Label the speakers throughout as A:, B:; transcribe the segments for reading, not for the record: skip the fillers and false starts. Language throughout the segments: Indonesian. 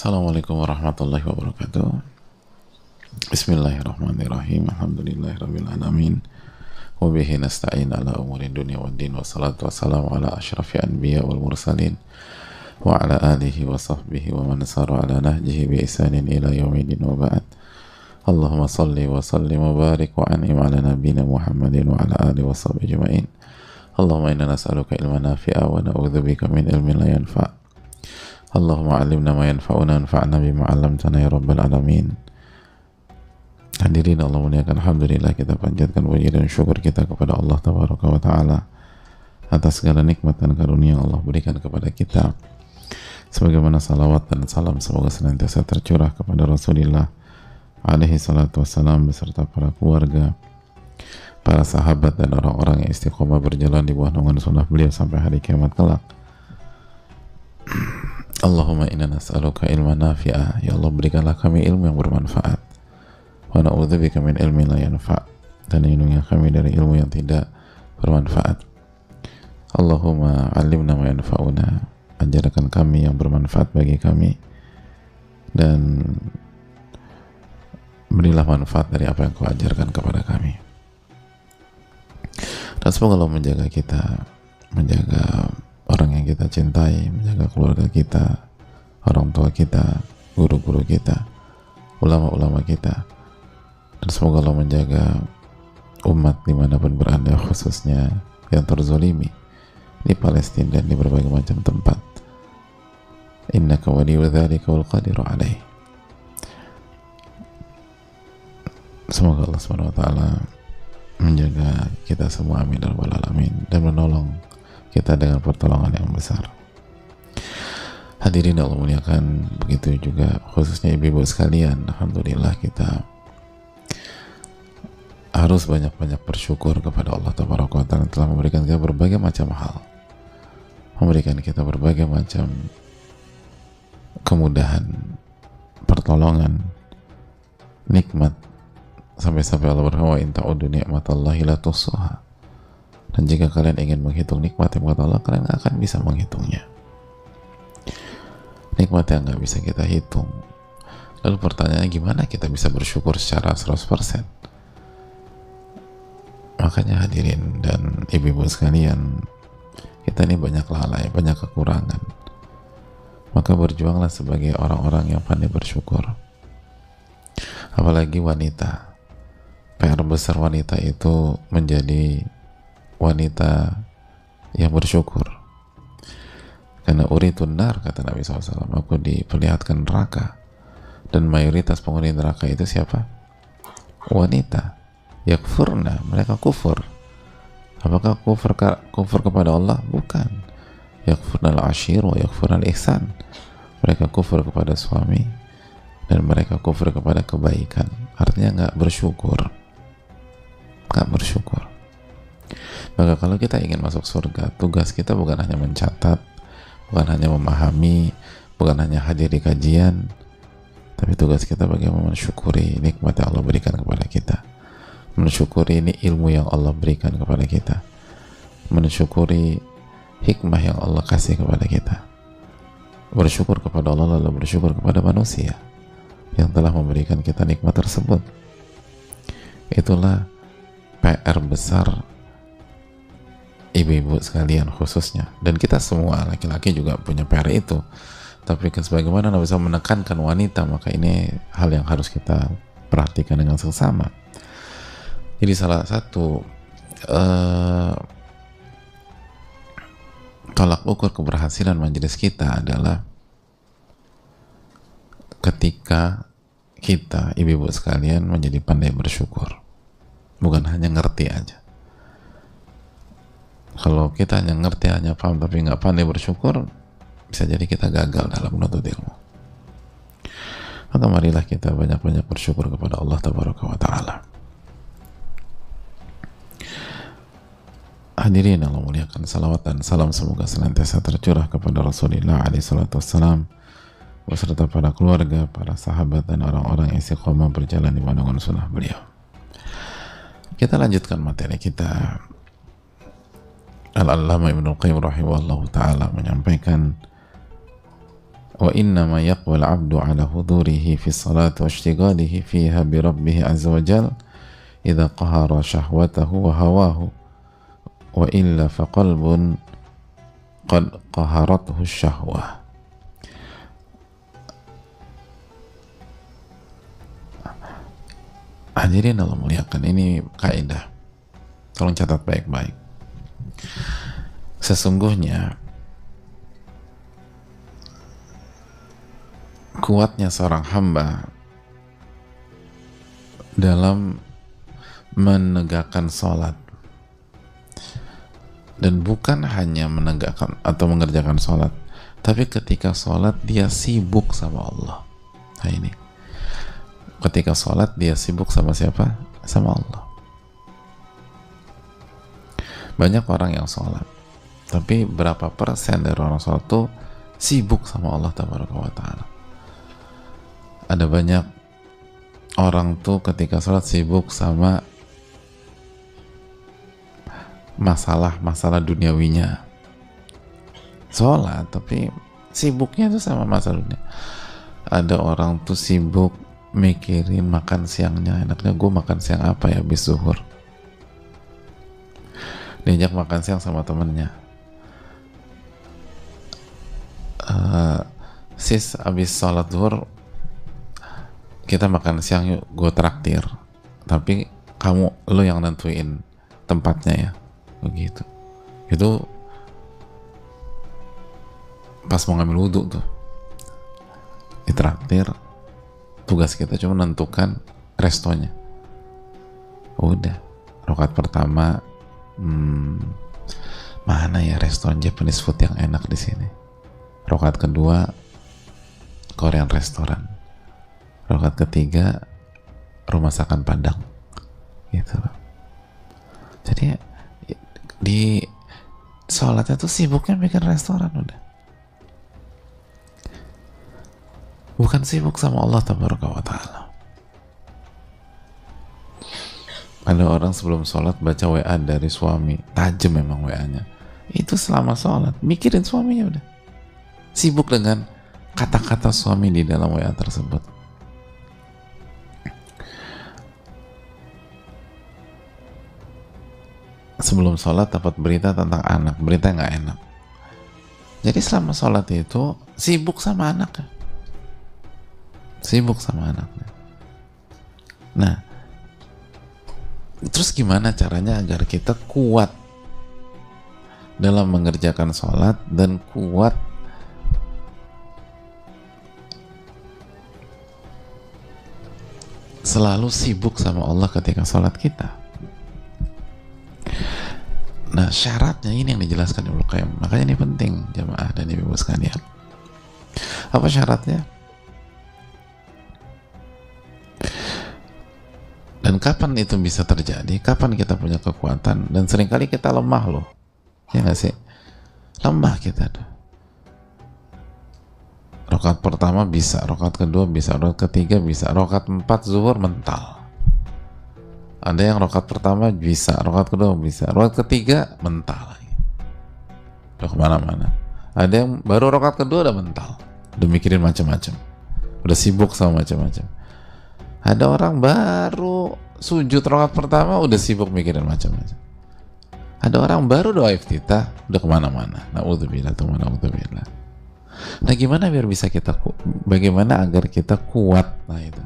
A: Assalamualaikum warahmatullahi wabarakatuh. Bismillahirrahmanirrahim. Alhamdulillahirabbil alamin. Wa bihi nasta'in ala umuri dunya waddin. Wassalatu wassalamu ala asyrafil anbiya wal mursalin wa ala alihi wa sahbihi wa man sara ala nahjihi bi ihsanin ila yaumil wa ba'd. Allahumma salli wa sallim wa barik wa an'im ala nabiyyina Muhammadin wa ala alihi wa sahbihi ajma'in. Allahumma inna nas'aluka ilman nafi'a wa na'udzubika min ilmin la yanfa'. Allahumma alimna ma yanfa'una anfa'na bima 'allamtana ya rabbal alamin. Hadirin Allah muliakan, alhamdulillah kita panjatkan puji dan syukur kita kepada Allah tabaraka wa taala atas segala nikmat dan karunia yang Allah berikan kepada kita. Sebagaimana salawat dan salam semoga senantiasa tercurah kepada Rasulullah alaihi salatu wassalam beserta para keluarga, para sahabat dan orang-orang yang istiqomah berjalan di bawah naungan sunnah beliau sampai hari kiamat kelak. Allahumma inna nas'aluka ilman nafi'a, ya Allah berikanlah kami ilmu yang bermanfaat, wa na'udzubika min ilmin la yanfa', dan lindungilah kami dari ilmu yang tidak bermanfaat. Allahumma alimna ma yanfa'una, ajarkan kami yang bermanfaat bagi kami dan berilah manfaat dari apa yang kau ajarkan kepada kami. Dan semoga Allah menjaga kita, menjaga orang yang kita cintai, menjaga keluarga kita, orang tua kita, guru-guru kita, ulama-ulama kita, dan semoga Allah menjaga umat dimanapun berada, khususnya yang terzolimi di Palestina dan di berbagai macam tempat. Innaka waliyyu dzalika wal qadiru alaih. Semoga Allah Subhanahu wa taala menjaga kita semua, amin ya rabbal alamin, dan menolong kita dengan pertolongan yang besar. Hadirin Allah muliakan, begitu juga khususnya ibu-ibu sekalian, alhamdulillah kita harus banyak-banyak bersyukur kepada Allah tabaraka wa taala telah memberikan kita berbagai macam hal, memberikan kita berbagai macam kemudahan, pertolongan, nikmat, sampai-sampai Allah berfirman, wa in ta'uddu ni'matallahi la tuhsuha. Dan jika kalian ingin menghitung nikmat yang Allah, kalian gak akan bisa menghitungnya. Nikmat yang gak bisa kita hitung. Lalu pertanyaannya, gimana kita bisa bersyukur secara 100%? Makanya hadirin dan ibu-ibu sekalian, kita ini banyak lalai, banyak kekurangan. Maka berjuanglah sebagai orang-orang yang pandai bersyukur. Apalagi wanita. PR besar wanita itu menjadi wanita yang bersyukur, karena uritun nar, kata Nabi SAW, aku diperlihatkan neraka, dan mayoritas penghuni neraka itu siapa? Wanita. Yakfurna, mereka kufur. Apakah kufur kepada Allah? Bukan. Yakfurna al-ashir wa yakfurna al-ihsan, mereka kufur kepada suami dan mereka kufur kepada kebaikan. Artinya nggak bersyukur. Maka kalau kita ingin masuk surga, tugas kita bukan hanya mencatat, bukan hanya memahami, bukan hanya hadir di kajian, tapi tugas kita bagaimana mensyukuri nikmat yang Allah berikan kepada kita, mensyukuri ini ilmu yang Allah berikan kepada kita, mensyukuri hikmah yang Allah kasih kepada kita, bersyukur kepada Allah lalu bersyukur kepada manusia yang telah memberikan kita nikmat tersebut. Itulah PR besar ibu-ibu sekalian khususnya, dan kita semua laki-laki juga punya PR itu. Tapi sebagaimana Nabi SAW menekankan wanita, maka ini hal yang harus kita perhatikan dengan seksama. Jadi salah satu tolak ukur keberhasilan majelis kita adalah ketika kita, ibu-ibu sekalian, menjadi pandai bersyukur, bukan hanya ngerti aja. Kalau kita hanya ngerti, hanya paham, tapi nggak pandai bersyukur, bisa jadi kita gagal dalam menuntut ilmu. Maka marilah kita banyak-banyak bersyukur kepada Allah tabaraka wa ta'ala. Hadirin Allah muliakan, salawat dan salam semoga senantiasa tercurah kepada Rasulullah alaihi salatu wassalam beserta para keluarga, para sahabat, dan orang-orang yang istiqomah berjalan di naungan sunnah beliau. Kita lanjutkan materi kita. Al-Allamah Ibnul Qayyim rahimahullah ta'ala menyampaikan wa innama yaqwal abdu ala hudurihi fi salati wa ishtighalihi fiha bi rabbih azza wa jal idha qahara syahwatahu wa hawahu wa illa fa qalbun qad qaharathu syahwah. Hadirin Allah muliakan, ini kaidah, tolong catat baik-baik. Sesungguhnya kuatnya seorang hamba dalam menegakkan sholat, dan bukan hanya menegakkan atau mengerjakan sholat, tapi ketika sholat dia sibuk sama Allah. Nah ini, ketika sholat dia sibuk sama siapa? Sama Allah. Banyak orang yang sholat, tapi berapa persen dari orang sholat tuh sibuk sama Allah Tabaraka wa Ta'ala? Ada banyak orang tuh ketika sholat sibuk sama masalah-masalah duniawinya. Sholat tapi sibuknya tuh sama masalah dunia. Ada orang tuh sibuk mikirin makan siangnya, enaknya gue makan siang apa ya habis zuhur. Diajak makan siang sama temennya, sis abis sholat zuhur kita makan siang yuk, gue traktir, tapi lo yang nentuin tempatnya ya, begitu. Itu pas mau ngambil wudhu tuh ditraktir, tugas kita cuma menentukan restonya. Udah, rakaat pertama mana ya restoran Japanese food yang enak di sini. Rakaat kedua Korean restoran. Rakaat ketiga rumah masakan Padang. Gitu. Jadi di sholatnya tuh sibuknya bikin restoran udah. Bukan sibuk sama Allah Tabaraka wa Ta'ala. Ada orang sebelum sholat baca WA dari suami, tajam memang WA-nya. Itu selama sholat, mikirin suaminya udah. Sibuk dengan kata-kata suami di dalam WA tersebut. Sebelum sholat dapat berita tentang anak, berita nggak enak. Jadi selama sholat itu sibuk sama anaknya. Sibuk sama anaknya. Nah, terus gimana caranya agar kita kuat dalam mengerjakan sholat dan kuat selalu sibuk sama Allah ketika sholat kita? Nah, syaratnya ini yang dijelaskan Ibnu Qayyim. Makanya ini penting jamaah dan ibu sekalian. Apa syaratnya? Dan kapan itu bisa terjadi? Kapan kita punya kekuatan? Dan seringkali kita lemah loh, ya nggak sih? Lemah kita tuh. Rakaat pertama bisa, rakaat kedua bisa, rakaat ketiga bisa, rakaat 4 zuhur mental. Ada yang rakaat pertama bisa, rakaat kedua bisa, rakaat ketiga mental lagi. Udah kemana-mana. Ada yang baru rakaat kedua udah mental, udah mikirin macam-macam, udah sibuk sama macam-macam. Ada orang baru sujud rakaat pertama udah sibuk mikirin macam-macam. Ada orang baru doa iftitah udah kemana-mana. Na'udzubillah, na'udzubillah. Nah, gimana biar bisa kita, bagaimana agar kita kuat? Nah itu,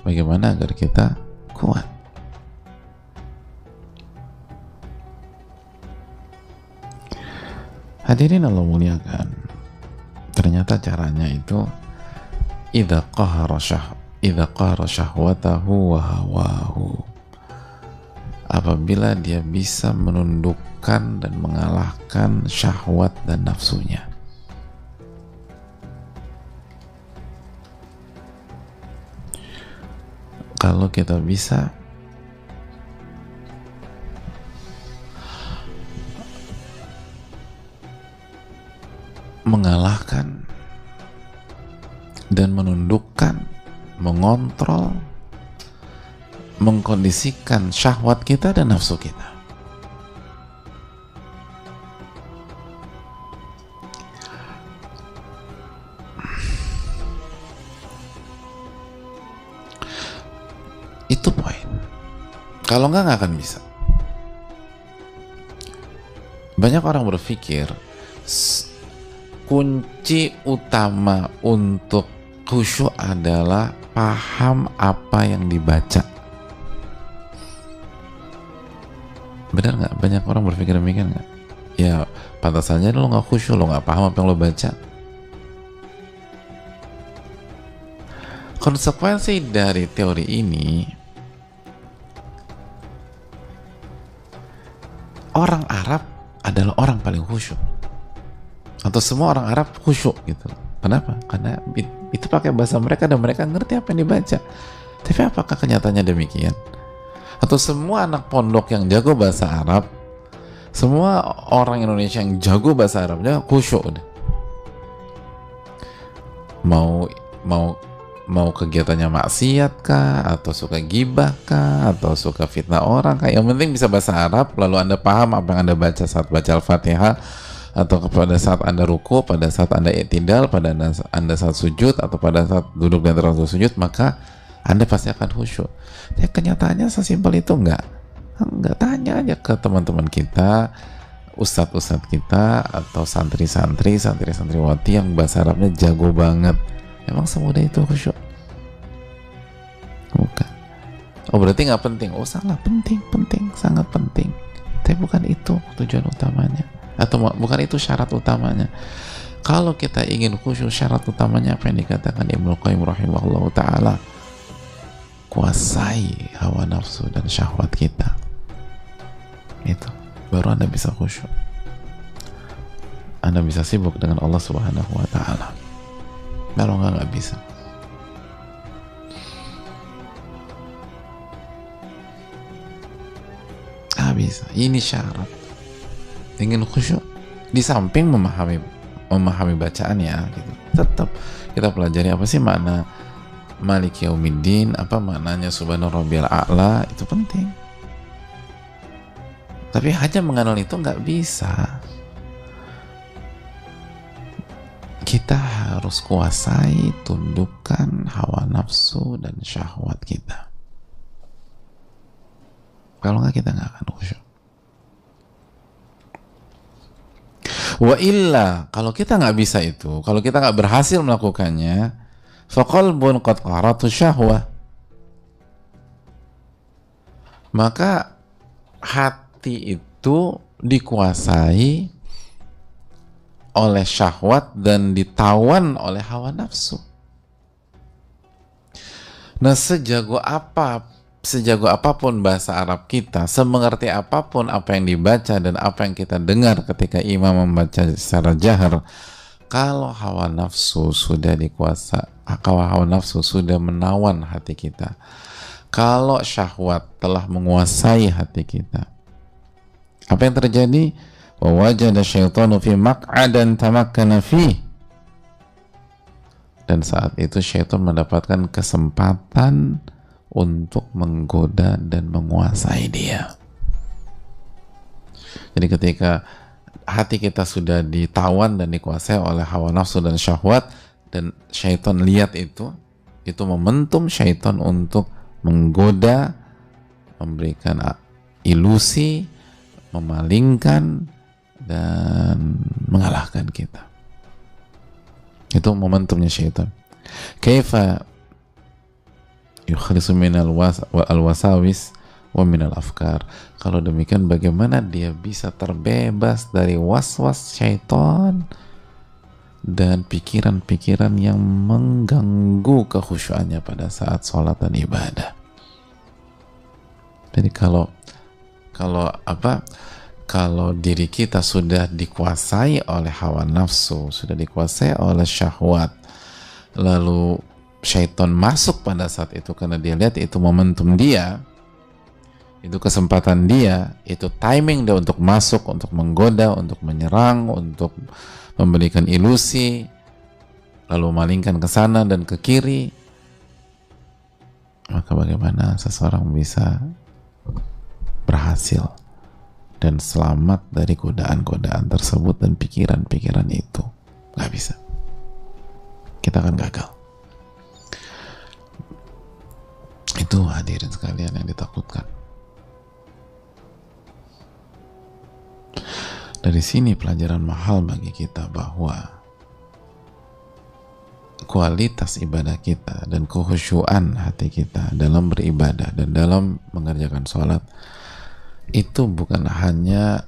A: bagaimana agar kita kuat? Hadirin Allah muliakan, ternyata caranya itu idza qahara syahwatahu wa hawahu, apabila dia bisa menundukkan dan mengalahkan syahwat dan nafsunya. Kalau kita bisa mengalahkan dan menundukkan, mengontrol, mengkondisikan syahwat kita dan nafsu kita, Itu poin. Kalau nggak akan bisa. Banyak orang berpikir kunci utama untuk khusyuk adalah paham apa yang dibaca. Benar nggak? Banyak orang berpikir demikian nggak? Ya pantas saja lo nggak khusyuk, lo nggak paham apa yang lo baca. Konsekuensi dari teori ini, orang Arab adalah orang paling khusyuk, atau semua orang Arab khusyuk gitu. Kenapa? Karena itu pakai bahasa mereka dan mereka ngerti apa yang dibaca. Tapi apakah kenyataannya demikian? Atau semua anak pondok yang jago bahasa Arab, semua orang Indonesia yang jago bahasa Arabnya khusyuk udah. Mau kegiatannya maksiat kah, atau suka gibah kah, atau suka fitnah orang kah, yang penting bisa bahasa Arab, lalu Anda paham apa yang Anda baca saat baca Al-Fatihah, atau pada saat Anda ruku, pada saat Anda i'tidal, pada Anda saat sujud, atau pada saat duduk dan terus sujud, maka Anda pasti akan khusyuk. Ya, kenyataannya sesimpel itu enggak. Tanya aja ke teman-teman kita, ustadz-ustadz kita, atau santri-santri, santri-santriwati yang bahasa Arabnya jago banget. Emang semudah itu khusyuk? Bukan. Oh berarti nggak penting? Oh salah, penting, sangat penting. Tapi bukan itu tujuan utamanya, atau bukan itu syarat utamanya. Kalau kita ingin khusyuk, syarat utamanya apa yang dikatakan Ibnu Qayyim rahimahullah ta'ala, kuasai hawa nafsu dan syahwat kita. Itu baru Anda bisa khusyuk. Anda bisa sibuk dengan Allah subhanahu wa ta'ala. Kalau nggak bisa. Nggak bisa. Ini syarat. Ingin khusyuk, di samping memahami bacaannya, gitu. Tetap kita pelajari apa sih makna Maliki Yaumiddin, apa maknanya Subhana Rabbiyal A'la, itu penting. Tapi hanya mengenal itu nggak bisa. Kita harus kuasai, tundukkan hawa nafsu dan syahwat kita. Kalau nggak, kita nggak akan khusyuk. Wa illa, kalau kita nggak bisa itu, kalau kita nggak berhasil melakukannya, faqalbun qad qaratu syahwah, maka hati itu dikuasai oleh syahwat dan ditawan oleh hawa nafsu. Nah, sejago apapun bahasa Arab kita, semengerti apapun apa yang dibaca dan apa yang kita dengar ketika imam membaca secara jahar, kalau hawa nafsu sudah hawa nafsu sudah menawan hati kita, kalau syahwat telah menguasai hati kita, apa yang terjadi? Wajada syaitanu fi maq'adan tamakkana fi, dan saat itu syaitan mendapatkan kesempatan untuk menggoda dan menguasai dia. Jadi ketika hati kita sudah ditawan dan dikuasai oleh hawa nafsu dan syahwat, dan syaitan lihat itu momentum syaitan untuk menggoda, memberikan ilusi, memalingkan, dan mengalahkan kita. Itu momentumnya syaitan. Kaifa yukhlisu minal wasawis wa minal afkar. Kalau demikian, bagaimana dia bisa terbebas dari was-was syaitan dan pikiran-pikiran yang mengganggu kekhusyuannya pada saat sholat dan ibadah. Jadi kalau diri kita sudah dikuasai oleh hawa nafsu, sudah dikuasai oleh syahwat, lalu syaitan masuk pada saat itu karena dia lihat itu momentum dia, itu kesempatan dia, itu timing dia untuk masuk, untuk menggoda, untuk menyerang, untuk memberikan ilusi, lalu malingkan ke sana dan ke kiri, maka bagaimana seseorang bisa berhasil dan selamat dari godaan-godaan tersebut dan pikiran-pikiran itu? Nggak bisa. Kita akan gagal. Itu hadirin sekalian yang ditakutkan. Dari sini pelajaran mahal bagi kita bahwa kualitas ibadah kita dan kekhusyuan hati kita dalam beribadah dan dalam mengerjakan sholat itu bukan hanya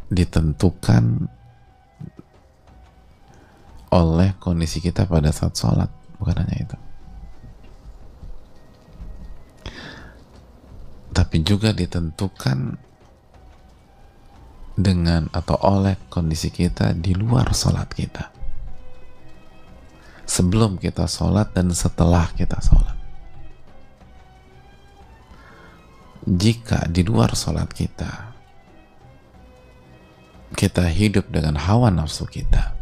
A: ditentukan oleh kondisi kita pada saat sholat, bukan hanya itu, tapi juga ditentukan dengan atau oleh kondisi kita di luar sholat kita, sebelum kita sholat dan setelah kita sholat. Jika di luar sholat kita hidup dengan hawa nafsu kita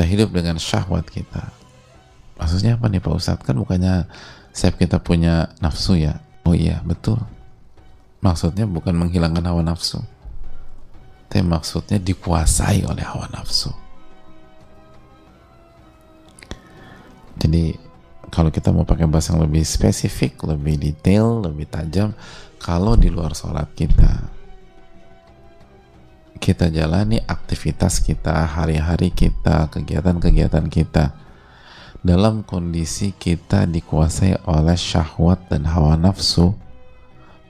A: hidup dengan syahwat kita. Maksudnya apa nih Pak Ustadz? Kan bukannya setiap kita punya nafsu ya? Oh iya, betul. Maksudnya bukan menghilangkan hawa nafsu, tapi maksudnya dikuasai oleh hawa nafsu. Jadi kalau kita mau pakai bahasa yang lebih spesifik, lebih detail, lebih tajam, kalau di luar sholat kita jalani aktivitas kita, hari-hari kita, kegiatan-kegiatan kita dalam kondisi kita dikuasai oleh syahwat dan hawa nafsu,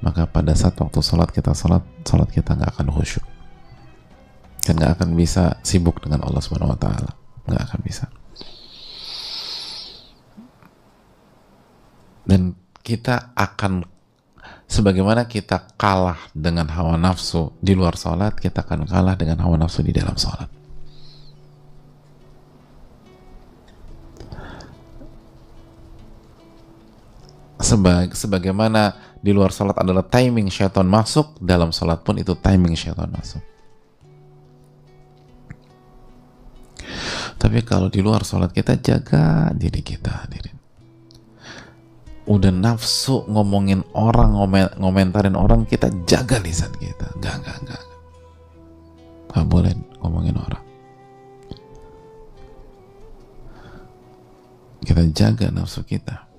A: maka pada saat waktu sholat kita nggak akan khusyuk dan nggak akan bisa sibuk dengan Allah Subhanahu Wa Taala, nggak akan bisa. Dan kita akan, sebagaimana kita kalah dengan hawa nafsu di luar sholat, kita akan kalah dengan hawa nafsu di dalam sholat. Sebagaimana di luar sholat adalah timing syaitan masuk, dalam sholat pun itu timing syaitan masuk. Tapi kalau di luar sholat kita jaga diri kita, hadirin. Udah nafsu ngomongin orang, ngomentarin orang, kita jaga lisan kita. Enggak boleh ngomongin orang. Kita jaga nafsu kita,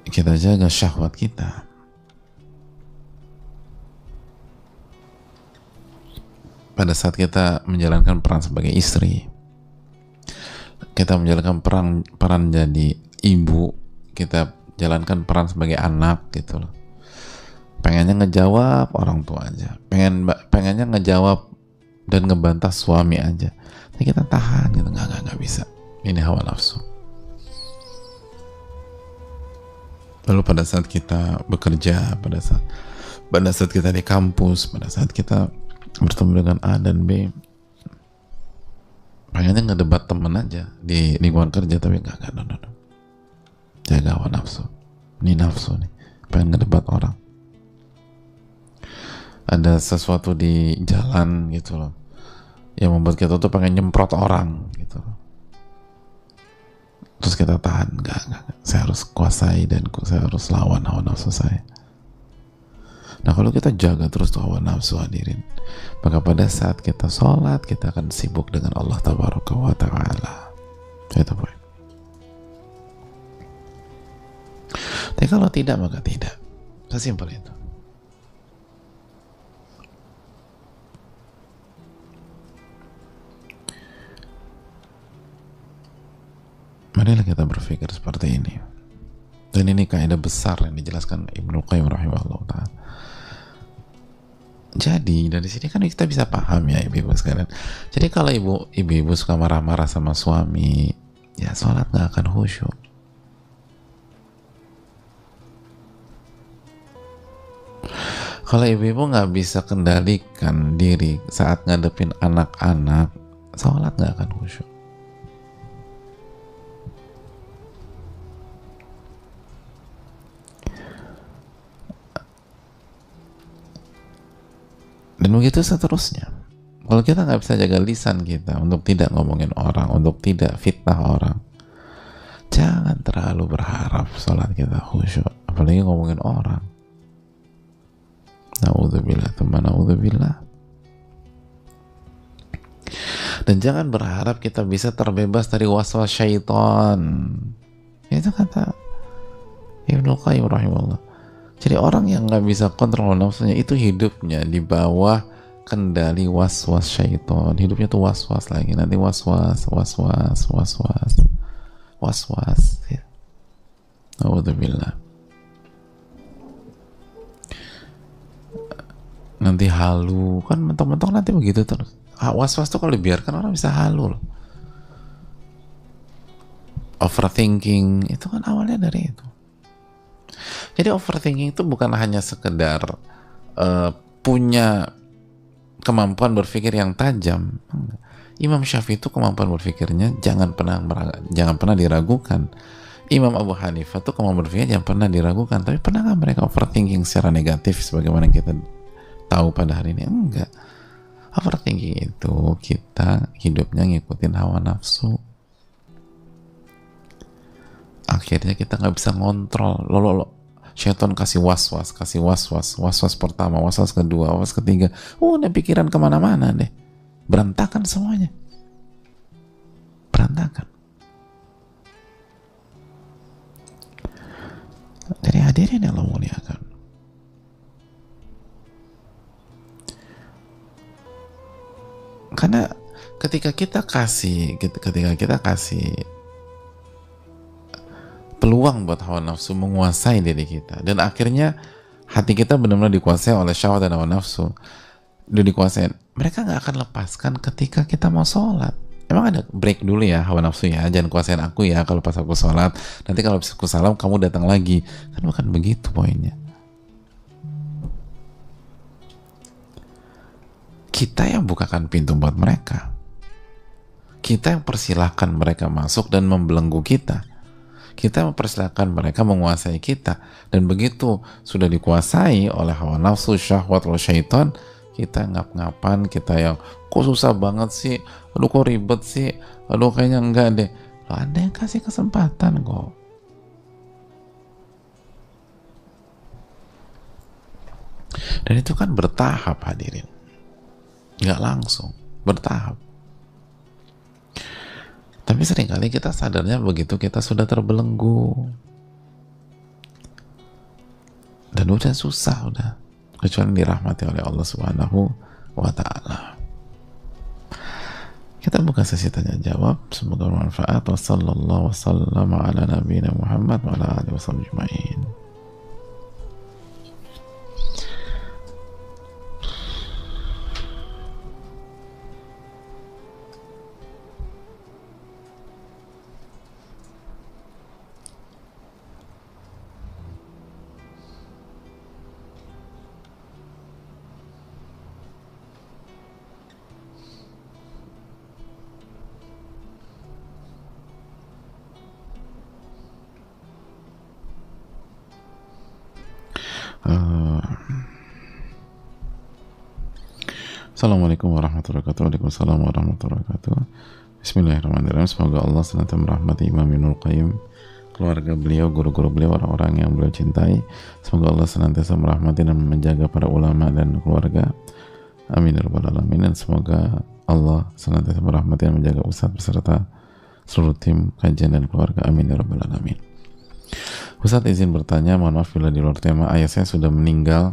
A: kita jaga syahwat kita. Pada saat kita menjalankan peran sebagai istri, kita menjalankan peran jadi ibu, kita jalankan peran sebagai anak gitu loh. Pengennya ngejawab orang tua aja, pengennya ngejawab dan ngebantah suami aja, tapi kita tahan gitu, nggak bisa. Ini hawa nafsu. Lalu pada saat kita bekerja, pada saat kita di kampus, pada saat kita bertemu dengan A dan B, pengennya ngedebat temen aja di lingkungan kerja, tapi enggak. Jaga hawa nafsu. Ini nafsu nih, pengen ngedebat orang. Ada sesuatu di jalan gitu loh yang membuat kita tuh pengen nyemprot orang gitu loh. Terus kita tahan, enggak. Saya harus kuasai dan saya harus lawan hawa nafsu saya. Nah kalau kita jaga terus tuh hawa nafsu, hadirin, maka pada saat kita sholat kita akan sibuk dengan Allah Tabaraka wa Ta'ala. Itu poin. Tapi kalau tidak, maka tidak. Sesimpel itu. Marilah kita berpikir seperti ini. Dan ini kaidah besar yang dijelaskan Ibnu Qayyim rahimahullah ta'ala. Jadi dari sini kan kita bisa paham ya ibu-ibu sekalian. Jadi kalau ibu-ibu suka marah-marah sama suami, ya sholat nggak akan khusyuk. Kalau ibu-ibu nggak bisa kendalikan diri saat ngadepin anak-anak, sholat nggak akan khusyuk. Dan begitu seterusnya. Kalau kita nggak bisa jaga lisan kita untuk tidak ngomongin orang, untuk tidak fitnah orang, jangan terlalu berharap sholat kita khusyuk, apalagi ngomongin orang. Na'udzubillah, teman na'udzubillah. Dan jangan berharap kita bisa terbebas dari waswas syaitan. Itu kata Ibnu Qayyim rahimahullah. Jadi orang yang nggak bisa kontrol nafsunya itu hidupnya di bawah kendali waswas syaitan. Hidupnya tuh waswas lagi, nanti waswas. Ya. Alhamdulillah. Nanti halu, kan mentok-mentok nanti begitu terus. Was-was tuh kalau dibiarkan orang bisa halu loh. Overthinking itu kan awalnya dari itu. Jadi overthinking itu bukan hanya sekedar punya kemampuan berpikir yang tajam. Imam Syafi'i itu kemampuan berpikirnya jangan pernah diragukan. Imam Abu Hanifah itu kemampuan berpikirnya jangan pernah diragukan. Tapi pernah nggak mereka overthinking secara negatif sebagaimana kita tahu pada hari ini? Enggak. Overthinking itu kita hidupnya ngikutin hawa nafsu. Akhirnya kita nggak bisa ngontrol. Syaitan kasih was-was pertama, was-was kedua, was ketiga. Udah pikiran kemana-mana deh. Berantakan semuanya. Berantakan. Jadi hadirin yang Allah muliakan. Karena ketika kita kasih peluang buat hawa nafsu menguasai diri kita, dan akhirnya hati kita benar-benar dikuasai oleh syahwat dan hawa nafsu, udah dikuasai, mereka nggak akan lepaskan ketika kita mau sholat. Emang ada break dulu ya hawa nafsu ya, jangan kuasain aku ya kalau pas aku sholat, nanti kalau aku salam kamu datang lagi, kan bukan begitu poinnya. Kita yang bukakan pintu buat mereka, kita yang persilahkan mereka masuk dan membelenggu kita, kita mempersilahkan mereka menguasai kita, dan begitu sudah dikuasai oleh hawa nafsu, syahwat, oleh syaitan, kita ngap-ngapan, kita yang kok susah banget sih, aduh kok ribet sih, aduh kayaknya enggak deh. Loh, ada yang kasih kesempatan kok. Dan itu kan bertahap hadirin, nggak langsung, bertahap. Tapi seringkali kita sadarnya begitu kita sudah terbelenggu, dan udah susah, udah, kecuali dirahmati oleh Allah Subhanahu wa Ta'ala. Kita buka sesi tanya jawab, semoga bermanfaat. Wassallallahu wasallam ala nabiyina Muhammad wa ala alihi wasallam ajma'in. Assalamualaikum warahmatullahi wabarakatuh. Waalaikumsalam warahmatullahi wabarakatuh. Bismillahirrahmanirrahim. Semoga Allah senantiasa merahmati Imam Ibnul Qayyim, keluarga beliau, guru-guru beliau, orang-orang yang beliau cintai. Semoga Allah senantiasa merahmati dan menjaga para ulama dan keluarga. Amin ya rabbal alamin. Dan semoga Allah senantiasa merahmati dan menjaga ustadz beserta seluruh tim kajian dan keluarga. Amin ya rabbal alamin. Ustadz izin bertanya, mohon maaf bila di luar tema. Ayah saya sudah meninggal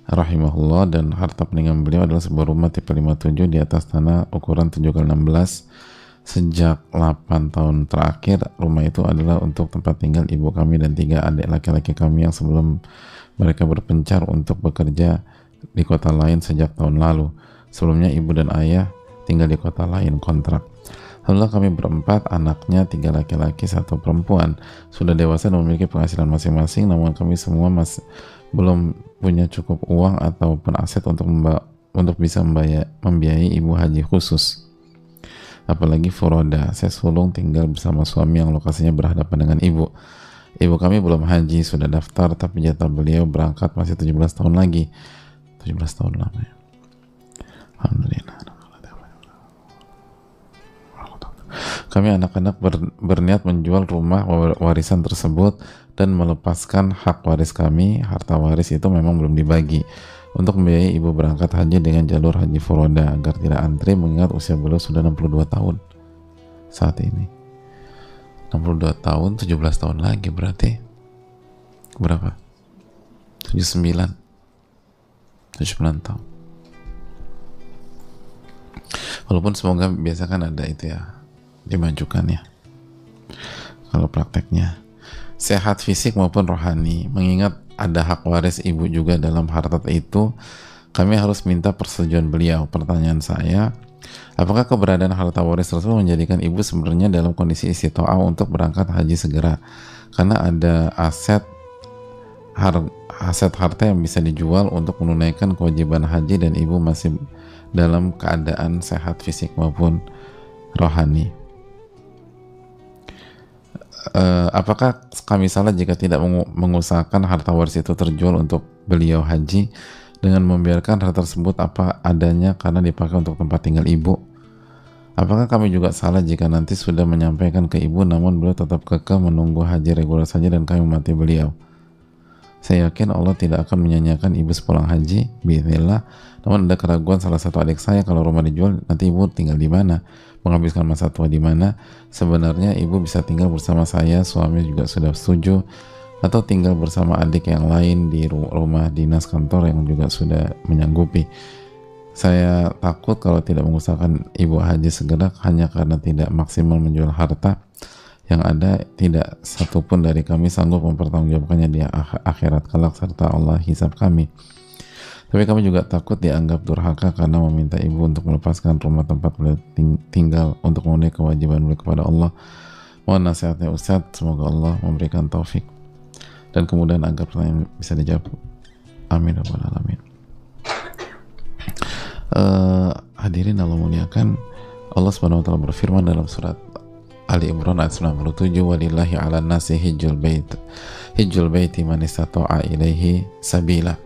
A: rahimahullah, dan harta peninggalan beliau adalah sebuah rumah tipe 57 di atas tanah ukuran 7x16. Sejak 8 tahun terakhir, rumah itu adalah untuk tempat tinggal ibu kami dan 3 adik laki-laki kami yang sebelum mereka berpencar untuk bekerja di kota lain sejak tahun lalu. Sebelumnya ibu dan ayah tinggal di kota lain kontrak. Alhamdulillah kami berempat, anaknya 3 laki-laki 1 perempuan, sudah dewasa dan memiliki penghasilan masing-masing, namun kami semua masih belum punya cukup uang ataupun aset untuk bisa membiayai ibu haji khusus, apalagi furoda. Saya sulung tinggal bersama suami yang lokasinya berhadapan dengan ibu. Ibu kami belum haji, sudah daftar, tapi jatah beliau berangkat masih 17 tahun lagi. 17 tahun lama ya. Alhamdulillah. Kami anak-anak berniat menjual rumah warisan tersebut dan melepaskan hak waris kami. Harta waris itu memang belum dibagi. untuk membiayai ibu berangkat haji dengan jalur haji furoda agar tidak antri, mengingat usia beliau sudah 62 tahun saat ini. 62 tahun, 17 tahun lagi berarti berapa? 79 tahun. Walaupun semoga biasa kan ada itu ya, dimajukan ya kalau prakteknya. Sehat fisik maupun rohani, mengingat ada hak waris ibu juga dalam harta itu, kami harus minta persetujuan beliau. Pertanyaan saya, apakah keberadaan harta waris tersebut menjadikan ibu sebenarnya dalam kondisi istitoah untuk berangkat haji segera? Karena ada aset harta yang bisa dijual untuk menunaikan kewajiban haji dan ibu masih dalam keadaan sehat fisik maupun rohani. Apakah kami salah jika tidak mengusahakan harta waris itu terjual untuk beliau haji dengan membiarkan harta tersebut apa adanya karena dipakai untuk tempat tinggal ibu? Apakah kami juga salah jika nanti sudah menyampaikan ke ibu namun beliau tetap kekeh menunggu haji reguler saja dan kami mati beliau? Saya yakin Allah tidak akan menyanyiakan ibu sepulang haji, bismillah. Namun ada keraguan salah satu adik saya, kalau rumah dijual nanti ibu tinggal di mana, menghabiskan masa tua di mana. Sebenarnya ibu bisa tinggal bersama saya, suami juga sudah setuju, atau tinggal bersama adik yang lain di rumah dinas kantor yang juga sudah menyanggupi. Saya takut kalau tidak mengusahakan ibu haji segera hanya karena tidak maksimal menjual harta yang ada, tidak satupun dari kami sanggup mempertanggungjawabkannya di akhirat kelak serta Allah hisab kami. Tapi kami juga takut dianggap durhaka karena meminta ibu untuk melepaskan rumah tempat beliau tinggal untuk memenuhi kewajiban beliau kepada Allah. Mohon nasihatnya Ustadz, semoga Allah memberikan taufik dan kemudian agar pertanyaan bisa dijawab. Amin ya rabbal alamin. Hadirin Allah muliakan, Allah Subhanahu wa taala berfirman dalam surat Ali Imran ayat 97, walillahi ala nasi hijjul baiti man istata'a ilaihi sabila.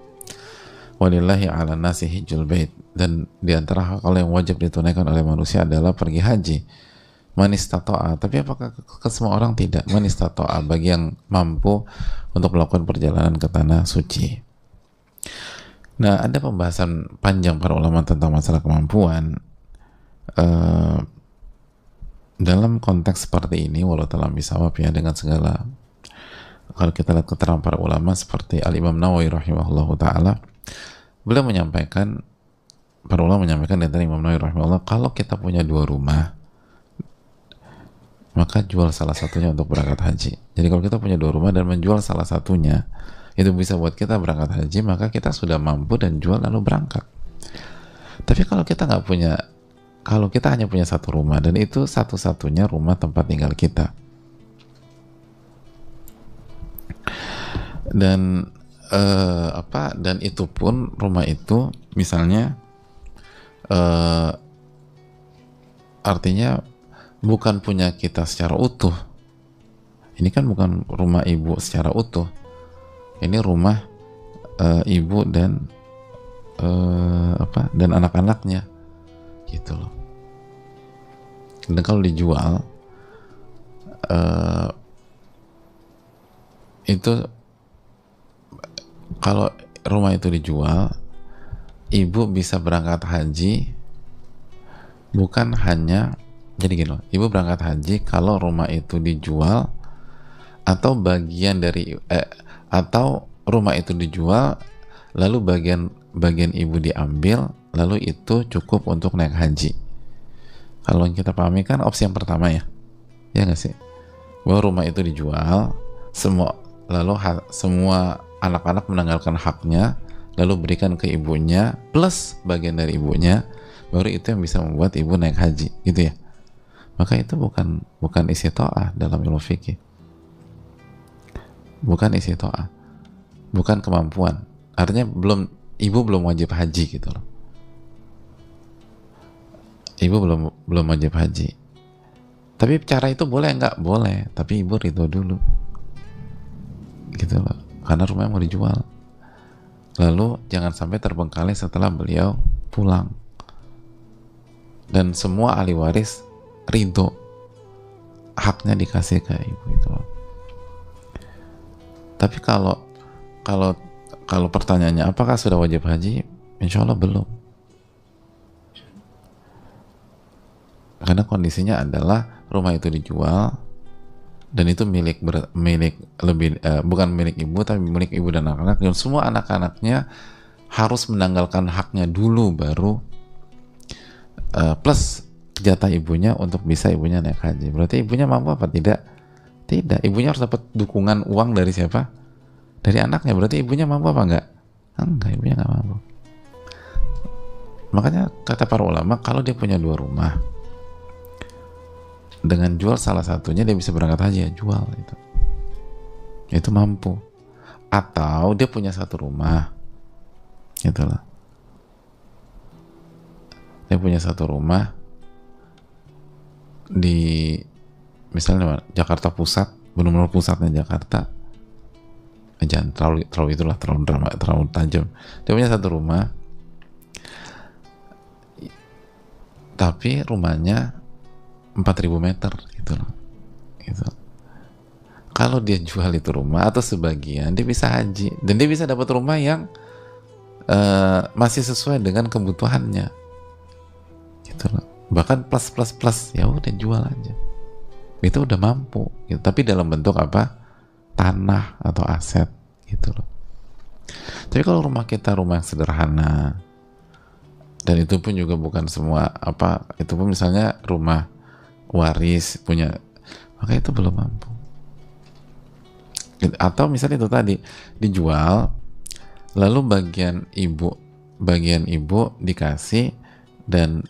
A: Walillahi ala nasi hijjul bait, dan diantara hak Allah yang wajib ditunaikan oleh manusia adalah pergi haji. Man istata'a, tapi apakah ke semua orang? Tidak. Man istata'a, bagi yang mampu untuk melakukan perjalanan ke tanah suci. Nah, ada pembahasan panjang para ulama tentang masalah kemampuan. Dalam konteks seperti ini, walau telah bisawab ya, dengan segala, kalau kita lihat keterangan para ulama seperti Al-Imam Nawawi rahimahullahu ta'ala, beliau menyampaikan, para ulama menyampaikan dari Imam Nawawi rahimahullah, kalau kita punya 2 rumah, maka jual salah satunya untuk berangkat haji. Jadi kalau kita punya 2 rumah dan menjual salah satunya, itu bisa buat kita berangkat haji, maka kita sudah mampu dan jual lalu berangkat. Tapi kalau kita nggak punya, kalau kita hanya punya 1 rumah dan itu satu-satunya rumah tempat tinggal kita, dan dan itu pun rumah itu misalnya artinya bukan punya kita secara utuh. Ini kan bukan rumah ibu secara utuh. Ini rumah ibu dan dan anak-anaknya gitu loh. Dan kalau dijual itu, kalau rumah itu dijual, ibu bisa berangkat haji bukan hanya, jadi gini loh, ibu berangkat haji kalau rumah itu dijual atau bagian dari atau rumah itu dijual lalu bagian ibu diambil, lalu itu cukup untuk naik haji. Kalau yang kita pahami kan opsi yang pertama ya nggak sih, bahwa rumah itu dijual lalu semua anak-anak menanggalkan haknya lalu berikan ke ibunya plus bagian dari ibunya, baru itu yang bisa membuat ibu naik haji gitu ya. Maka itu bukan istitoah dalam ilmu fikih, bukan istitoah, bukan kemampuan. Artinya ibu belum wajib haji gitu loh. Ibu belum wajib haji. Tapi cara itu boleh nggak? Boleh. Tapi ibu ridho dulu. Gitu loh. Karena rumahnya mau dijual. Lalu jangan sampai terbengkalai setelah beliau pulang. Dan semua ahli waris ridho. Haknya dikasih ke ibu itu. Tapi kalau kalau pertanyaannya apakah sudah wajib haji, insya Allah belum, karena kondisinya adalah rumah itu dijual dan itu bukan milik ibu tapi milik ibu dan anak-anak, dan semua anak-anaknya harus menanggalkan haknya dulu baru plus jatah ibunya untuk bisa ibunya naik haji. Berarti ibunya mampu apa tidak? Tidak. Ibunya harus dapat dukungan uang dari siapa? Dari anaknya. Berarti ibunya mampu apa enggak? Enggak, ibunya enggak mampu. Makanya kata para ulama, kalau dia punya 2 rumah, dengan jual salah satunya dia bisa berangkat haji, ya jual itu mampu. Atau dia punya 1 rumah, itulah, dia punya 1 rumah di misalnya Jakarta Pusat, benar-benar pusatnya Jakarta, jangan terlalu itulah, terlalu tajam. Dia punya 1 rumah tapi rumahnya 4.000 meter gitu loh. Kalau dia jual itu rumah atau sebagian, dia bisa haji dan dia bisa dapat rumah yang masih sesuai dengan kebutuhannya gitu loh. Bahkan plus ya udah jual aja, itu udah mampu gitu. Tapi dalam bentuk apa? Tanah atau aset gitu loh. Tapi kalau rumah kita rumah yang sederhana, dan itu pun juga bukan semua itu pun misalnya rumah waris punya, maka itu belum mampu. Atau misalnya itu tadi dijual, lalu bagian ibu dikasih, dan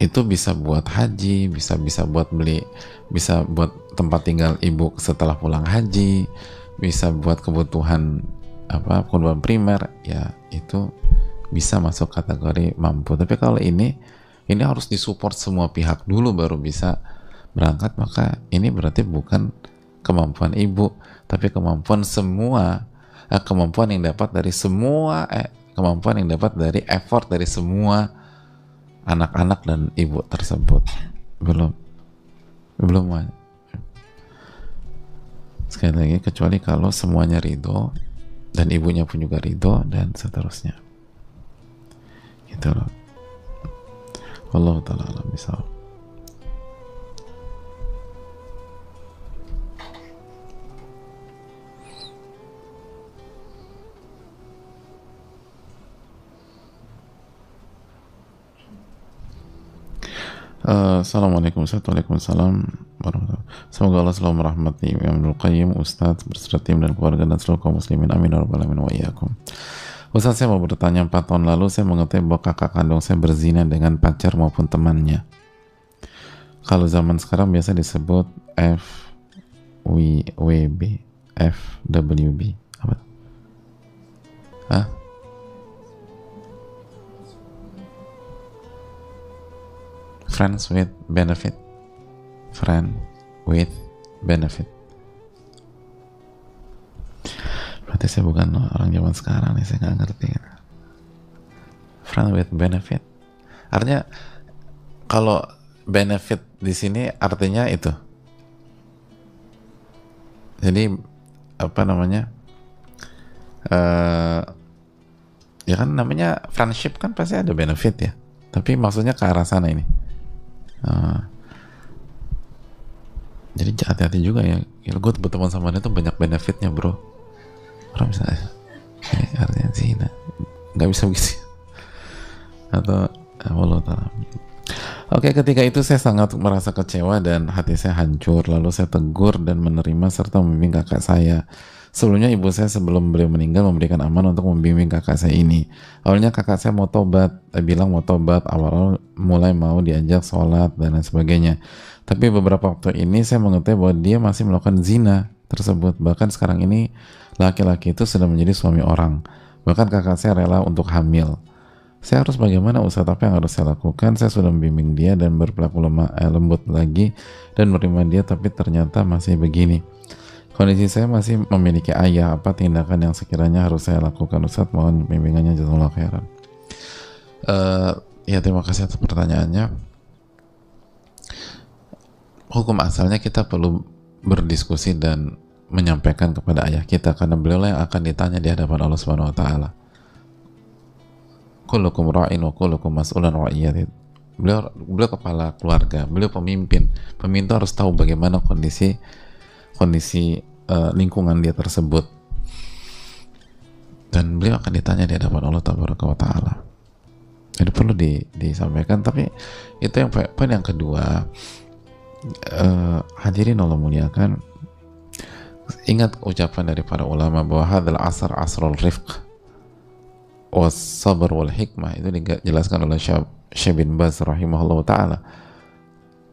A: itu bisa buat haji, bisa buat beli, bisa buat tempat tinggal ibu setelah pulang haji, bisa buat kebutuhan kebutuhan primer, ya itu bisa masuk kategori mampu. Tapi kalau ini harus disupport semua pihak dulu baru bisa berangkat, maka ini berarti bukan kemampuan ibu, tapi kemampuan yang dapat dari semua kemampuan yang dapat dari effort dari semua anak-anak dan ibu tersebut. Belum sekali lagi, kecuali kalau semuanya ridho dan ibunya pun juga ridho dan seterusnya gitu loh. Wallahu ta'ala alam bisawab. Assalamualaikum Waalaikumsalam warahmatullahi. Semoga Allah selalu merahmati Ibnu Qayyim, Ustadz beserta tim dan keluarga dan seluruh kaum muslimin, amin ya rabbal alamin wa iyyakum. Ustadz, saya mau bertanya, 4 tahun lalu saya mengetahui bahwa kakak kandung saya berzina dengan pacar maupun temannya. Kalau zaman sekarang biasa disebut FWB apa? Hah? Friends with benefit. Berarti saya bukan orang zaman sekarang nih, saya nggak ngerti. Friend with benefit artinya, kalau benefit di sini artinya itu, jadi ya kan namanya friendship kan pasti ada benefit ya, tapi maksudnya ke arah sana ini. Jadi hati-hati juga ya, gue berteman sama dia tuh banyak benefitnya bro. Orang misalnya artinya sih nggak bisa begitu atau Allah taala. Oke, ketika itu saya sangat merasa kecewa dan hati saya hancur. Lalu saya tegur dan menerima serta membimbing kakak saya. Sebelumnya ibu saya sebelum beliau meninggal memberikan aman untuk membimbing kakak saya ini. Awalnya kakak saya mau tobat, bilang mau tobat, awal mulai mau diajak sholat dan lain sebagainya. Tapi beberapa waktu ini saya mengetahui bahwa dia masih melakukan zina tersebut. Bahkan sekarang ini laki-laki itu sudah menjadi suami orang. Bahkan kakak saya rela untuk hamil. Saya harus bagaimana Ustaz? Apa yang harus saya lakukan? Saya sudah membimbing dia dan berperilaku lembut lagi dan menerima dia, tapi ternyata masih begini. Kondisi saya masih memiliki ayah. Apa tindakan yang sekiranya harus saya lakukan Ustaz? Mohon bimbingannya, jazakallahu khairan. Ya, terima kasih atas pertanyaannya. Hukum asalnya kita perlu berdiskusi dan menyampaikan kepada ayah kita, karena beliau yang akan ditanya di hadapan Allah Subhanahu wa taala. Kullukum ra'in wa kullukum mas'ulan ra'iyyati. Beliau kepala keluarga, beliau pemimpin. Pemimpin itu harus tahu bagaimana kondisi lingkungan dia tersebut. Dan beliau akan ditanya di hadapan Allah Taala. Jadi perlu disampaikan. Tapi itu yang poin yang kedua. Hadirin Allah muliakan, ingat ucapan dari para ulama bahwa hadzal asr asrul rifq was sabr wal hikmah. Itu dijelaskan oleh Syekh bin Baz rahimahullah taala.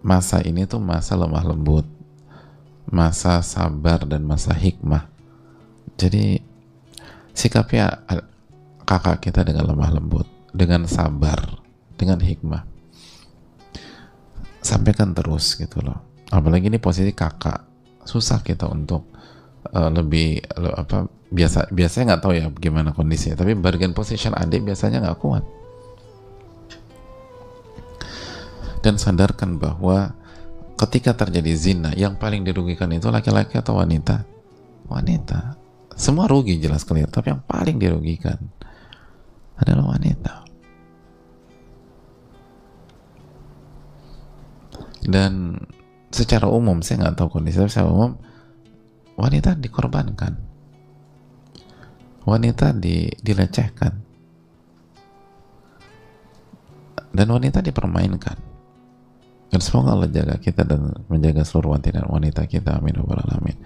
A: Masa ini tuh masa lemah lembut, masa sabar dan masa hikmah. Jadi sikapi kakak kita dengan lemah lembut, dengan sabar, dengan hikmah. Sampaikan terus gitu loh. Apalagi ini posisi kakak, susah kita untuk biasanya nggak tahu ya gimana kondisinya, tapi bargain position adik biasanya nggak kuat. Dan sadarkan bahwa ketika terjadi zina, yang paling dirugikan itu laki-laki atau wanita? Wanita. Semua rugi jelas kelihatan, tapi yang paling dirugikan adalah wanita. Dan secara umum, saya nggak tahu kondisi, tapi secara umum wanita dikorbankan, wanita dilecehkan, dan wanita dipermainkan. Dan semoga Allah jaga kita dan menjaga seluruh wanita kita, amin ya rabbal alamin.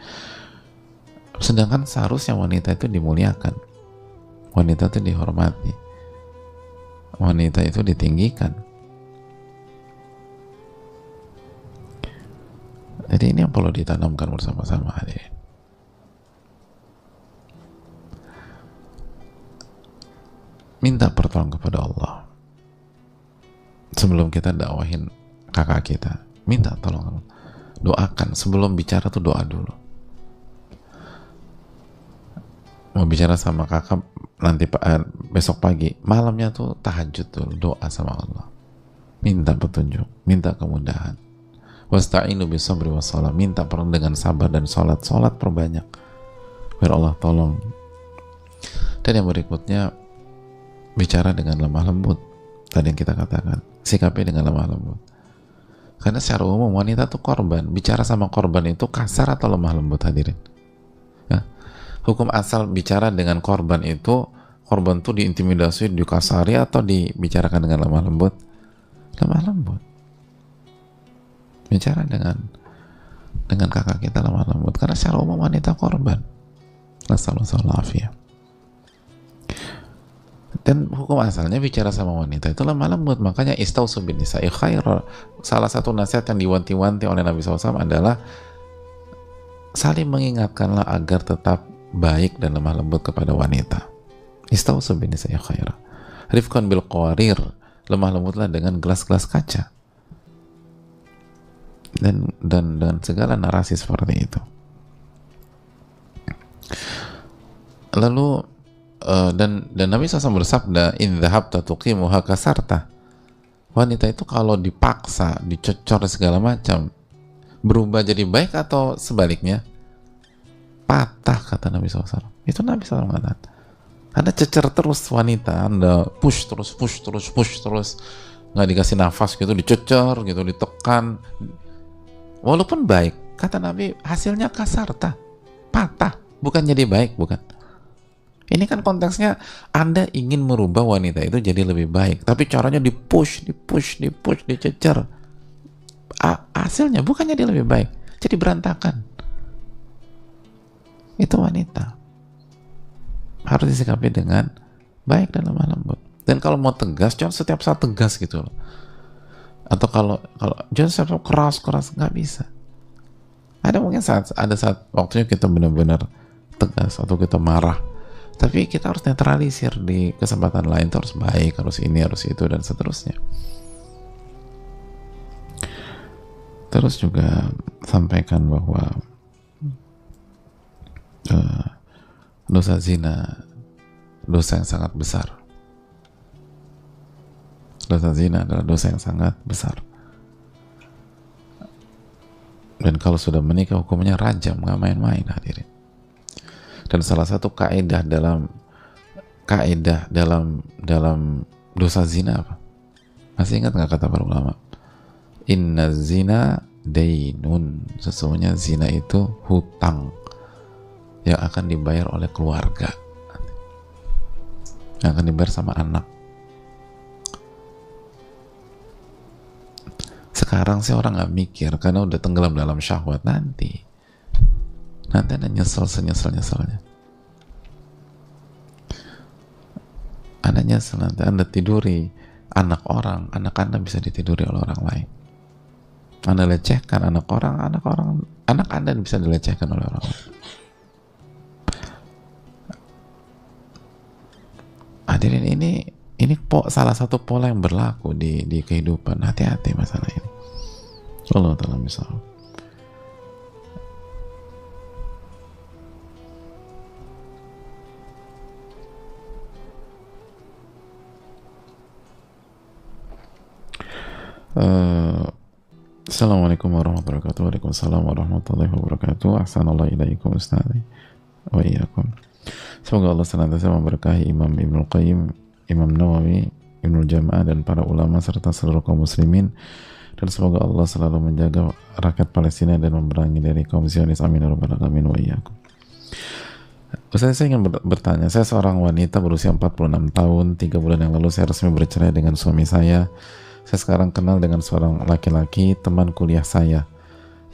A: Sedangkan seharusnya wanita itu dimuliakan, wanita itu dihormati, wanita itu ditinggikan. Jadi ini yang perlu ditanamkan bersama-sama, hadirin. Minta pertolongan kepada Allah sebelum kita dakwahin kakak kita. Minta tolong, doakan. Sebelum bicara tuh doa dulu. Mau bicara sama kakak nanti besok pagi, malamnya tuh tahajud dulu, doa sama Allah, minta petunjuk, minta kemudahan. Wasta'inu bisabri wassalam, minta perang dengan sabar dan sholat perbanyak biar Allah tolong. Dan yang berikutnya, bicara dengan lemah lembut. Tadi yang kita katakan, sikapi dengan lemah lembut. Karena secara umum wanita tuh korban. Bicara sama korban itu kasar atau lemah lembut, hadirin? Ya. Hukum asal bicara dengan korban itu, korban tuh diintimidasi, dikasari, atau dibicarakan dengan lemah lembut? Lemah lembut. Bicara dengan kakak kita lemah lembut. Karena secara umum wanita korban. Nasallallahu. Dan hukum asalnya bicara sama wanita itu lemah lembut. Makanya istausu bin nisa'i khaira. Salah satu nasihat yang diwanti-wanti oleh Nabi SAW adalah saling mengingatkanlah agar tetap baik dan lemah lembut kepada wanita. Istausu bin nisa'i khaira. Rifqan bil qawarir. Lemah lembutlah dengan gelas-gelas kaca. Dan segala narasi seperti itu. Lalu dan Nabi SAW bersabda, in dhahabta tuqimuha kasarta. Wanita itu kalau dipaksa, dicocor segala macam, berubah jadi baik atau sebaliknya? Patah, kata Nabi SAW. Itu Nabi SAW mengatakan. Anda cecer terus wanita, Anda push terus, nggak dikasih nafas gitu, dicecer gitu, ditekan. Walaupun baik, kata Nabi, hasilnya kasarta, patah, bukan jadi baik, bukan. Ini kan konteksnya Anda ingin merubah wanita itu jadi lebih baik, tapi caranya dipush, dicecer. Hasilnya bukan jadi lebih baik, jadi berantakan. Itu wanita. Harus disikapi dengan baik dan lemah lembut. Dan kalau mau tegas, jangan setiap saat tegas gitu loh. Atau kalau jangan setiap saat keras, nggak bisa. Ada mungkin saat waktunya kita benar-benar tegas atau kita marah. Tapi kita harus netralisir di kesempatan lain. Itu harus baik, harus ini, harus itu, dan seterusnya. Terus juga sampaikan bahwa dosa zina, dosa yang sangat besar. Dosa zina adalah dosa yang sangat besar. Dan kalau sudah menikah hukumnya rajam, nggak main-main hadirin. Dan salah satu kaidah dalam dosa zina apa? Masih ingat nggak kata para ulama? Inna zina dainun, sesungguhnya zina itu hutang yang akan dibayar oleh keluarga, yang akan dibayar sama anak. Sekarang sih orang nggak mikir karena udah tenggelam dalam syahwat. Nanti ada nyesel senyeselnya. Anda nyesel, nanti Anda tiduri anak orang, anak Anda bisa ditiduri oleh orang lain. Anda lecehkan anak Anda bisa dilecehkan oleh orang lain. Hadirin, ini salah satu pola yang berlaku di kehidupan. Hati-hati masalah ini. Allah Ta'ala misalnya. Assalamualaikum warahmatullahi wabarakatuh. Waalaikumsalam warahmatullahi wabarakatuh. Ahsanallahu ilaikum ustazi wa iyyakum. Semoga Allah senantiasa memberkahi Imam Ibnul Qayyim, Imam Nawawi, Ibnul Jama'ah, dan para ulama serta seluruh kaum muslimin, dan semoga Allah selalu menjaga rakyat Palestina dan memerangi dari kaum Zionis. Amin ya rabbal alamin wa iyyakum. Ustaz, saya ingin bertanya, saya seorang wanita berusia 46 tahun, 3 bulan yang lalu saya resmi bercerai dengan suami saya. Saya sekarang kenal dengan seorang laki-laki, teman kuliah saya,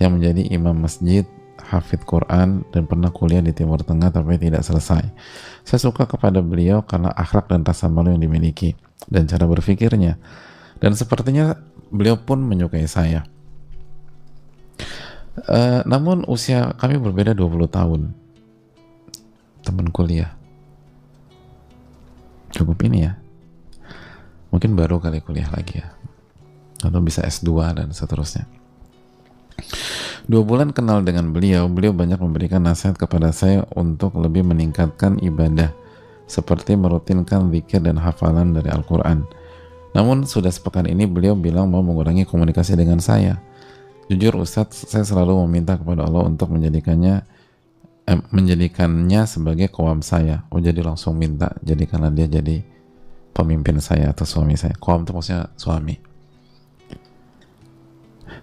A: yang menjadi imam masjid, hafidz Quran, dan pernah kuliah di Timur Tengah tapi tidak selesai. Saya suka kepada beliau karena akhlak dan rasa malu yang dimiliki, dan cara berpikirnya. Dan sepertinya beliau pun menyukai saya. Namun usia kami berbeda 20 tahun. Teman kuliah. Cukup ini ya. Mungkin baru kali kuliah lagi ya, atau bisa S2 dan seterusnya. 2 bulan kenal dengan beliau banyak memberikan nasihat kepada saya untuk lebih meningkatkan ibadah, seperti merutinkan zikir dan hafalan dari Al-Quran. Namun sudah sepekan ini beliau bilang mau mengurangi komunikasi dengan saya. Jujur Ustadz, saya selalu meminta kepada Allah untuk menjadikannya sebagai qawam saya. Oh, jadi langsung minta jadikanlah dia jadi pemimpin saya atau suami saya. Qawam itu maksudnya suami.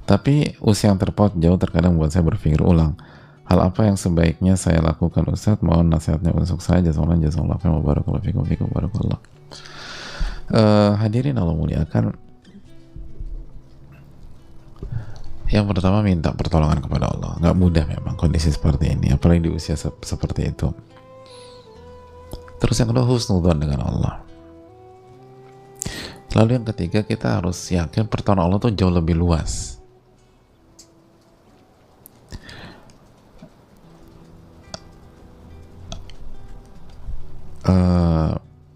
A: Tapi usia yang terpaut jauh terkadang membuat saya berpikir ulang, hal apa yang sebaiknya saya lakukan Ustadz? Mohon nasihatnya untuk saya. Jazakallah khairan wa barakallahu fikum barakallah. Hadirin Allah muliakan, yang pertama minta pertolongan kepada Allah. Nggak mudah memang kondisi seperti ini, apalagi di usia seperti itu. Terus yang kedua, husnudzon dengan Allah. Lalu yang ketiga, kita harus yakin pertolongan Allah itu jauh lebih luas.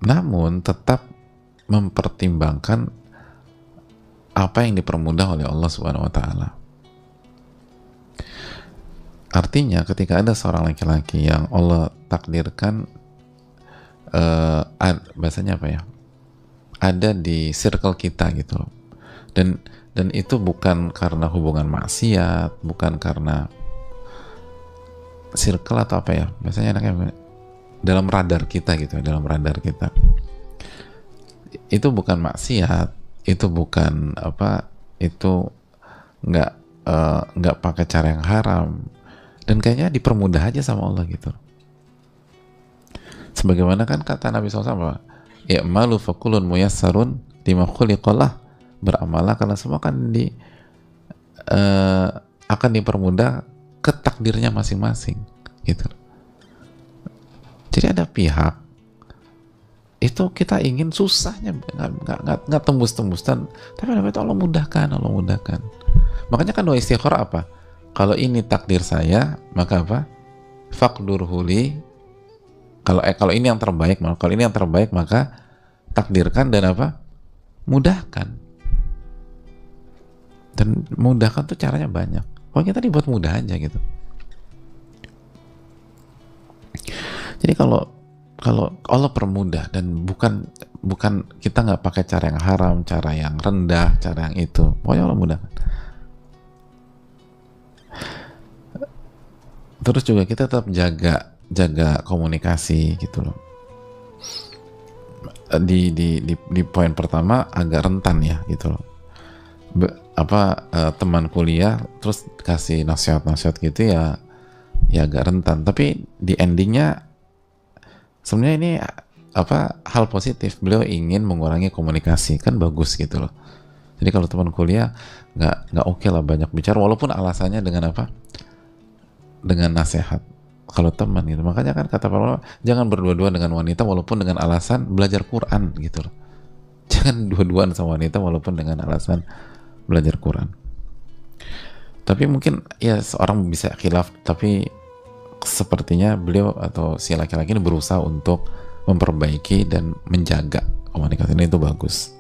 A: Namun tetap mempertimbangkan apa yang dipermudah oleh Allah Subhanahu wa Ta'ala. Artinya ketika ada seorang laki-laki yang Allah takdirkan bahasanya apa ya, ada di circle kita gitu loh, dan itu bukan karena hubungan maksiat, bukan karena circle atau apa ya, biasanya enaknya dalam radar kita gitu, dalam radar kita itu bukan maksiat, itu bukan apa, itu nggak pakai cara yang haram, dan kayaknya dipermudah aja sama Allah gitu. Sebagaimana kan kata Nabi SAW, i'malu fakulun muyassarun lima khuliqalah, beramalah karena semua kan akan dipermudah ke takdirnya masing-masing gitu. Jadi ada pihak itu kita ingin susahnya nggak tembus-tembusan, tapi Allah mudahkan. Makanya kan doa istikharah apa? Kalau ini takdir saya, maka apa? Faqdurhu li. Kalau ini yang terbaik, maka takdirkan dan apa? Mudahkan. Dan mudahkan tuh caranya banyak. Pokoknya kita dibuat mudah aja gitu. Jadi kalau Allah permudah, dan bukan kita nggak pakai cara yang haram, cara yang rendah, cara yang itu, pokoknya Allah mudahkan. Terus juga kita tetap jaga komunikasi gitu loh. Di poin pertama agak rentan ya gitu loh. Teman kuliah terus kasih nasihat-nasihat gitu ya agak rentan, tapi di endingnya sebenarnya ini hal positif, beliau ingin mengurangi komunikasi, kan bagus gitu loh. Jadi kalau teman kuliah nggak oke lah banyak bicara, walaupun alasannya dengan nasihat. Kalau teman gitu, makanya kan kata para ulama jangan berdua-duaan dengan wanita walaupun dengan alasan belajar Quran gitu loh. Jangan dua-duaan sama wanita walaupun dengan alasan belajar Quran. Tapi mungkin ya seorang bisa khilaf, tapi sepertinya beliau atau si laki-laki ini berusaha untuk memperbaiki dan menjaga komunikasi ini, itu bagus.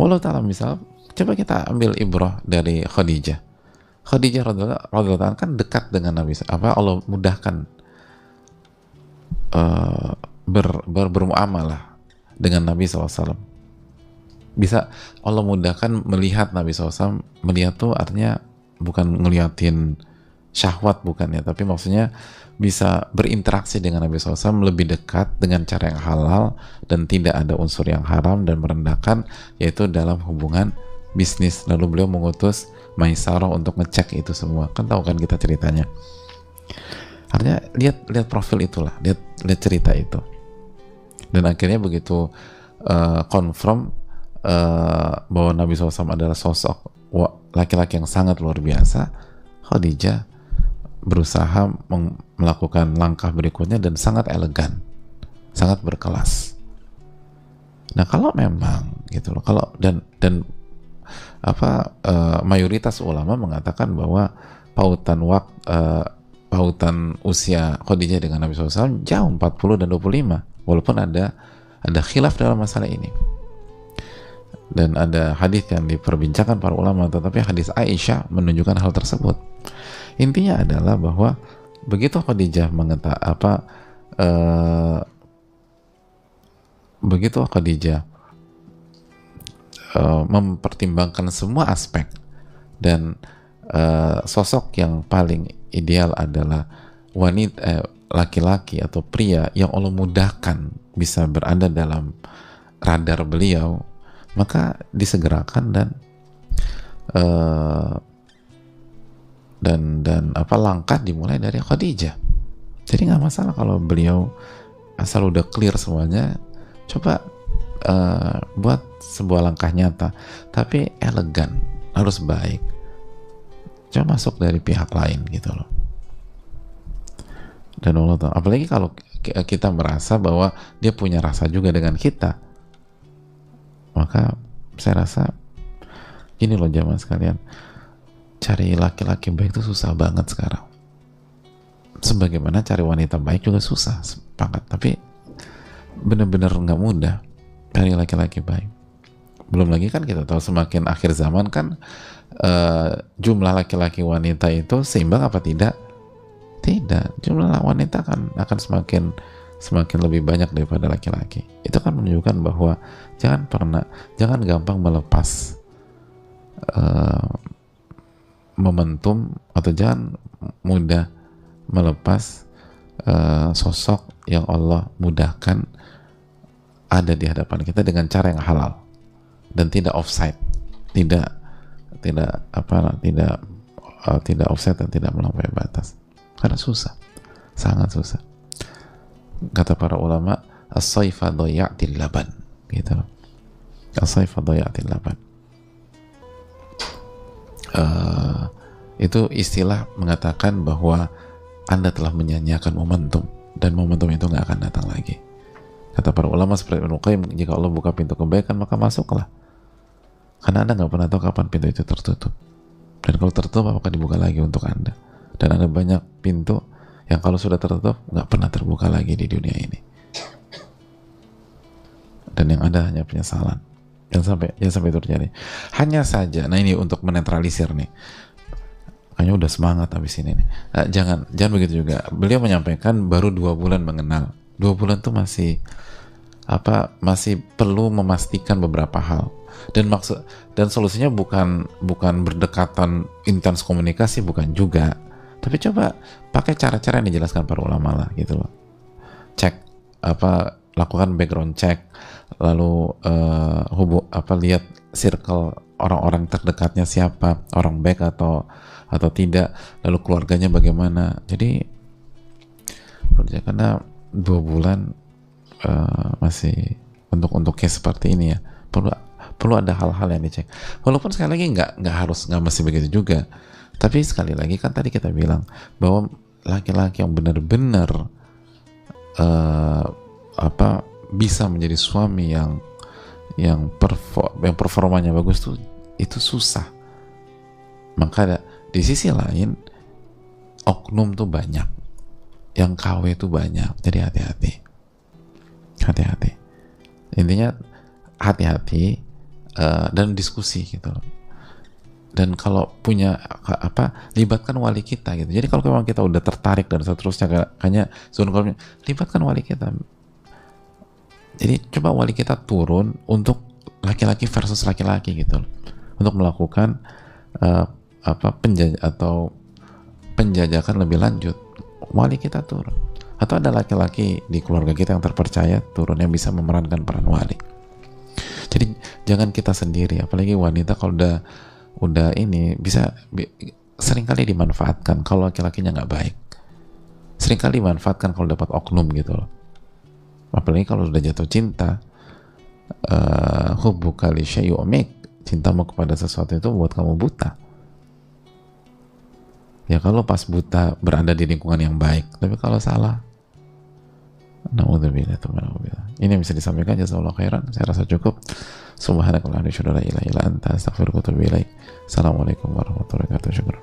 A: Walau ta'ala, misal coba kita ambil ibrah dari Khadijah radhiyallahu anha kan dekat dengan Nabi, Allah mudahkan bermuamalah dengan Nabi SAW. Bisa Allah mudahkan melihat Nabi SAW. Melihat tuh artinya bukan ngeliatin syahwat, bukan ya, tapi maksudnya bisa berinteraksi dengan Nabi SAW lebih dekat dengan cara yang halal dan tidak ada unsur yang haram dan merendahkan, yaitu dalam hubungan bisnis. Lalu beliau mengutus Maisarah untuk ngecek itu semua, kan tahu kan kita ceritanya. Artinya lihat profil itulah, lihat cerita itu, dan akhirnya begitu confirm bahwa Nabi SAW adalah sosok laki-laki yang sangat luar biasa, Khadijah berusaha melakukan langkah berikutnya dan sangat elegan, sangat berkelas. Nah kalau memang gitu loh, kalau dan mayoritas ulama mengatakan bahwa pautan usia Khadijah dengan Nabi SAW jauh 40 dan 25, walaupun ada khilaf dalam masalah ini. Dan ada hadis yang diperbincangkan para ulama, tetapi hadis Aisyah menunjukkan hal tersebut. Intinya adalah bahwa begitu Khadijah mempertimbangkan semua aspek dan sosok yang paling ideal adalah laki-laki atau pria yang Allah mudahkan bisa berada dalam radar beliau, maka disegerakan dan langkah dimulai dari Khadijah. Jadi nggak masalah kalau beliau asal udah clear semuanya, coba buat sebuah langkah nyata, tapi elegan, harus baik, jangan masuk dari pihak lain gitu loh. Dan Allah tahu, apalagi kalau kita merasa bahwa dia punya rasa juga dengan kita, maka saya rasa gini loh jamaah sekalian, cari laki-laki baik itu susah banget sekarang. Sebagaimana cari wanita baik juga susah, sepakat, tapi bener-bener nggak mudah cari laki-laki baik. Belum lagi kan kita tahu semakin akhir zaman kan jumlah laki-laki wanita itu seimbang apa tidak? Tidak. Jumlah wanita akan semakin lebih banyak daripada laki-laki. Itu kan menunjukkan bahwa jangan gampang melepas momentum, atau jangan mudah melepas sosok yang Allah mudahkan ada di hadapan kita dengan cara yang halal dan tidak offside, tidak offside dan tidak melampaui batas, karena susah, sangat susah. Kata para ulama, as-sayfa dhayatil laban, gitu. As-sayfa dhayatil laban. Itu istilah mengatakan bahwa Anda telah menyanyiakan momentum, dan momentum itu nggak akan datang lagi. Kata para ulama seperti Ibnu Qayyim, jika Allah buka pintu kebaikan maka masuklah, karena Anda nggak pernah tahu kapan pintu itu tertutup, dan kalau tertutup apakah dibuka lagi untuk Anda. Dan ada banyak pintu yang kalau sudah tertutup nggak pernah terbuka lagi di dunia ini, dan yang ada hanya penyesalan. Jangan sampai itu terjadi. Hanya saja, nah ini untuk menetralisir nih, kayaknya udah semangat habis ini nih. Jangan begitu juga. Beliau menyampaikan baru 2 bulan mengenal. 2 bulan tuh masih perlu memastikan beberapa hal. Dan maksud dan solusinya bukan berdekatan intens komunikasi, bukan juga, tapi coba pakai cara-cara yang dijelaskan para ulama lah gitu loh. Cek lakukan background check, lalu lihat circle orang-orang terdekatnya siapa, orang baik atau tidak, lalu keluarganya bagaimana. Jadi karena 2 bulan masih untuk case seperti ini ya, perlu ada hal-hal yang dicek. Walaupun sekali lagi nggak mesti begitu juga, tapi sekali lagi kan tadi kita bilang bahwa laki-laki yang benar-benar bisa menjadi suami yang performanya bagus tuh itu susah. Maka di sisi lain oknum tuh banyak, yang KW tuh banyak. Jadi hati-hati. Intinya hati-hati dan diskusi gitu. Dan kalau punya libatkan wali kita gitu. Jadi kalau memang kita udah tertarik dan seterusnya, kayaknya libatkan wali kita. Jadi coba wali kita turun untuk laki-laki versus laki-laki gitu loh, untuk melakukan penjajakan lebih lanjut. Wali kita turun, atau ada laki-laki di keluarga kita yang terpercaya turun, yang bisa memerankan peran wali. Jadi jangan kita sendiri, apalagi wanita kalau udah ini seringkali dimanfaatkan kalau laki-lakinya nggak baik, seringkali dimanfaatkan kalau dapat oknum gitu loh. Apalagi kalau sudah jatuh cinta, hubbuka li syai'in yu'mik, cintamu kepada sesuatu itu buat kamu buta. Ya kalau pas buta berada di lingkungan yang baik, tapi kalau salah, naudzubillah. Ini yang bisa disampaikan. Jazakallahu khairan. Saya rasa cukup. Subhanakallahumma wa bihamdika, la ilaha illa anta, astaghfiruka wa atubu ilaik. Assalamualaikum warahmatullahi wabarakatuh.